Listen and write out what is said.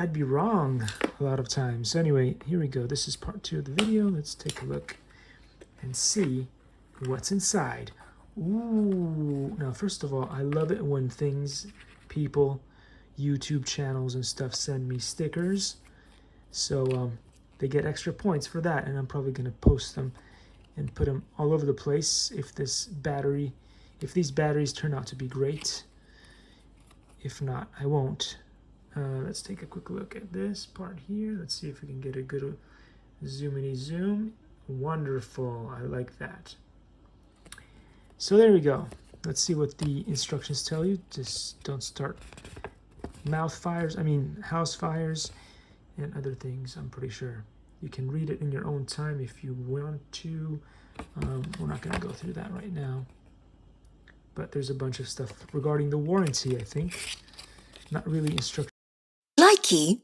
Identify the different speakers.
Speaker 1: I'd be wrong a lot of times. So anyway, here we go. This is part 2 of the video. Let's take a look and see what's inside. Ooh, now first of all, I love it when people, YouTube channels and stuff send me stickers. So they get extra points for that, and I'm probably gonna post them and put them all over the place if these batteries turn out to be great. If not, I won't. Let's take a quick look at this part here. Let's see if we can get a good zoomity zoom. Wonderful, I like that. So there we go. Let's see what the instructions tell you. Just don't start house fires and other things. I'm pretty sure you can read it in your own time if you want to. We're not going to go through that right now, but there's a bunch of stuff regarding the warranty, I think. Not really instructions.
Speaker 2: Likey.